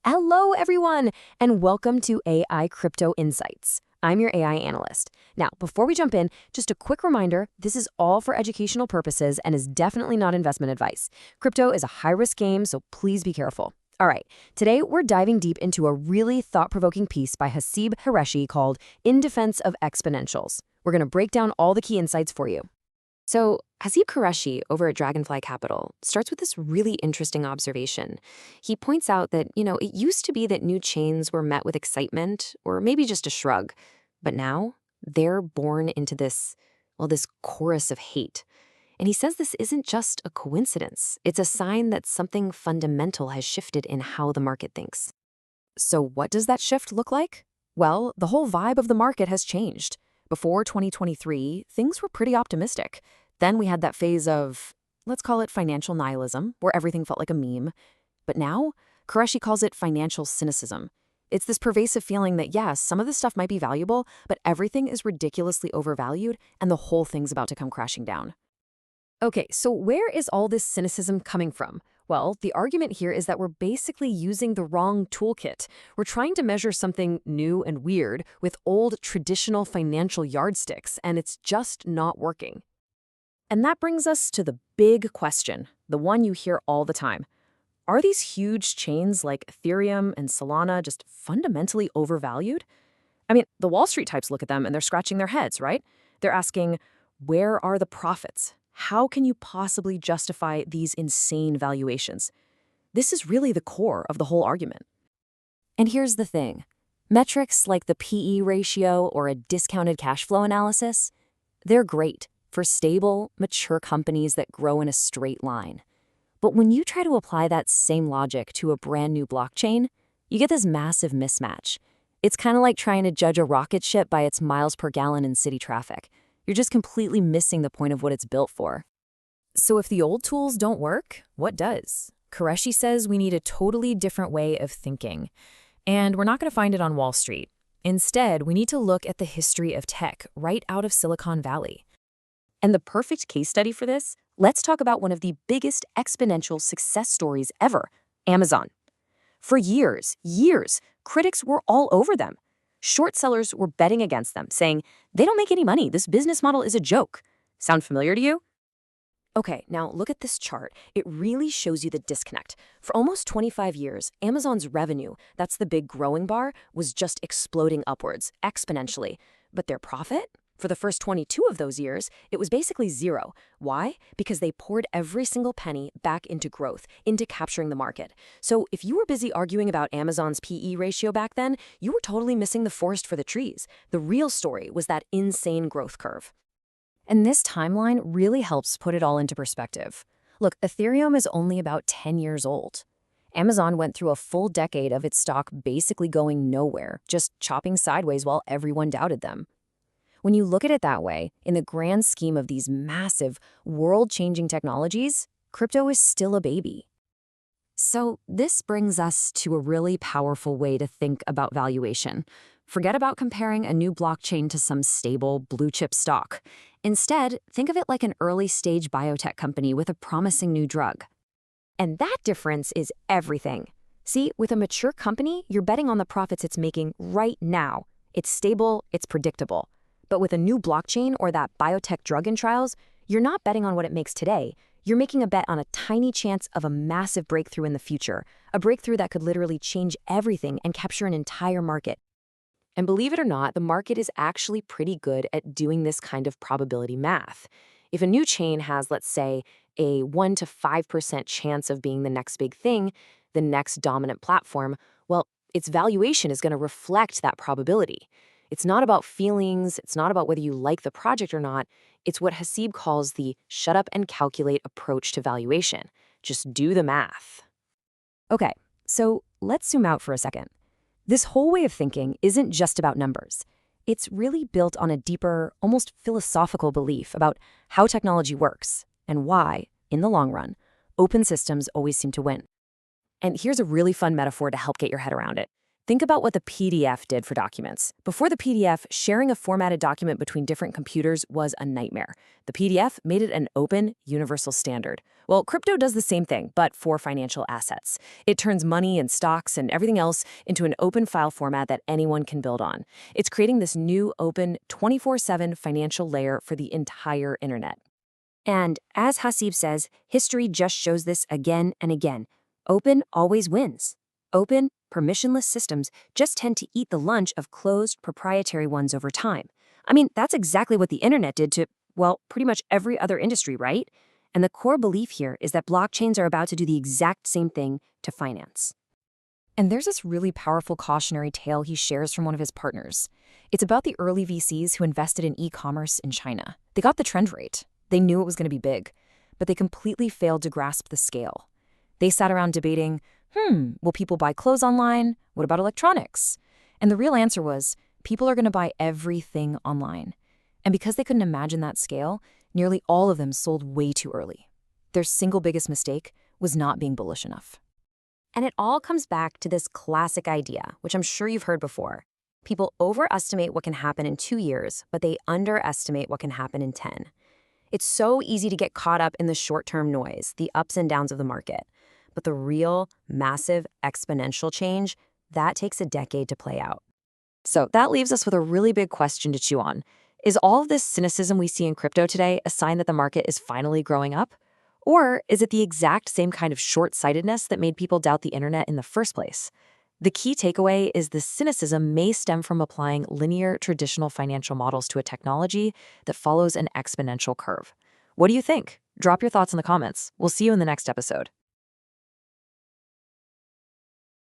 Hello, everyone, and welcome to AI Crypto Insights. I'm your AI analyst. Now, before we jump in, just a quick reminder, this is all for educational purposes and is definitely not investment advice. Crypto is a high-risk game, so please be careful. All right, today we're diving deep into a really thought-provoking piece by Hasib Qureshi called In Defense of Exponentials. We're going to break down all the key insights for you. So, Hasib Qureshi over at Dragonfly Capital starts with this really interesting observation. He points out that, it used to be that new chains were met with excitement or maybe just a shrug, but now they're born into this chorus of hate. And he says this isn't just a coincidence. It's a sign that something fundamental has shifted in how the market thinks. So what does that shift look like? Well, the whole vibe of the market has changed. Before 2023, things were pretty optimistic. Then we had that phase of, let's call it financial nihilism, where everything felt like a meme. But now, Qureshi calls it financial cynicism. It's this pervasive feeling that, yes, some of this stuff might be valuable, but everything is ridiculously overvalued and the whole thing's about to come crashing down. Okay, so where is all this cynicism coming from? Well, the argument here is that we're basically using the wrong toolkit. We're trying to measure something new and weird with old traditional financial yardsticks, and it's just not working. And that brings us to the big question, the one you hear all the time. Are these huge chains like Ethereum and Solana just fundamentally overvalued? I mean, the Wall Street types look at them and they're scratching their heads, right? They're asking, where are the profits? How can you possibly justify these insane valuations? This is really the core of the whole argument. And here's the thing. Metrics like the PE ratio or a discounted cash flow analysis, they're great for stable, mature companies that grow in a straight line. But when you try to apply that same logic to a brand new blockchain, you get this massive mismatch. It's kind of like trying to judge a rocket ship by its miles per gallon in city traffic. You're just completely missing the point of what it's built for. So if the old tools don't work, what does? Qureshi says we need a totally different way of thinking. And we're not going to find it on Wall Street. Instead, we need to look at the history of tech right out of Silicon Valley. And the perfect case study for this, let's talk about one of the biggest exponential success stories ever, Amazon. For years, critics were all over them. Short sellers were betting against them, saying, they don't make any money, this business model is a joke. Sound familiar to you? Okay, now look at this chart. It really shows you the disconnect. For almost 25 years, Amazon's revenue, that's the big growing bar, was just exploding upwards, exponentially. But their profit? For the first 22 of those years, it was basically zero. Why? Because they poured every single penny back into growth, into capturing the market. So if you were busy arguing about Amazon's PE ratio back then, you were totally missing the forest for the trees. The real story was that insane growth curve. And this timeline really helps put it all into perspective. Look, Ethereum is only about 10 years old. Amazon went through a full decade of its stock basically going nowhere, just chopping sideways while everyone doubted them. When you look at it that way, in the grand scheme of these massive, world-changing technologies, crypto is still a baby. So this brings us to a really powerful way to think about valuation. Forget about comparing a new blockchain to some stable, blue-chip stock. Instead, think of it like an early-stage biotech company with a promising new drug. And that difference is everything. See, with a mature company, you're betting on the profits it's making right now. It's stable, it's predictable. But with a new blockchain or that biotech drug in trials, you're not betting on what it makes today. You're making a bet on a tiny chance of a massive breakthrough in the future, a breakthrough that could literally change everything and capture an entire market. And believe it or not, the market is actually pretty good at doing this kind of probability math. If a new chain has, let's say, a 1 to 5% chance of being the next big thing, the next dominant platform, well, its valuation is going to reflect that probability. It's not about feelings, it's not about whether you like the project or not, it's what Hasib calls the shut up and calculate approach to valuation. Just do the math. Okay, so let's zoom out for a second. This whole way of thinking isn't just about numbers. It's really built on a deeper, almost philosophical belief about how technology works and why, in the long run, open systems always seem to win. And here's a really fun metaphor to help get your head around it. Think about what the PDF did for documents. Before the PDF, sharing a formatted document between different computers was a nightmare. The PDF made it an open, universal standard. Well, crypto does the same thing, but for financial assets. It turns money and stocks and everything else into an open file format that anyone can build on. It's creating this new, open, 24/7 financial layer for the entire internet. And as Hasib says, history just shows this again and again. Open always wins. Open, permissionless systems just tend to eat the lunch of closed, proprietary ones over time. I mean, that's exactly what the internet did to, well, pretty much every other industry, right? And the core belief here is that blockchains are about to do the exact same thing to finance. And there's this really powerful cautionary tale he shares from one of his partners. It's about the early VCs who invested in e-commerce in China. They got the trend right. They knew it was going to be big, but they completely failed to grasp the scale. They sat around debating, will people buy clothes online? What about electronics? And the real answer was, people are going to buy everything online. And because they couldn't imagine that scale, nearly all of them sold way too early. Their single biggest mistake was not being bullish enough. And it all comes back to this classic idea, which I'm sure you've heard before. People overestimate what can happen in 2 years, but they underestimate what can happen in 10. It's so easy to get caught up in the short-term noise, the ups and downs of the market. But the real, massive, exponential change, that takes a decade to play out. So that leaves us with a really big question to chew on. Is all of this cynicism we see in crypto today a sign that the market is finally growing up? Or is it the exact same kind of short-sightedness that made people doubt the internet in the first place? The key takeaway is the cynicism may stem from applying linear, traditional financial models to a technology that follows an exponential curve. What do you think? Drop your thoughts in the comments. We'll see you in the next episode.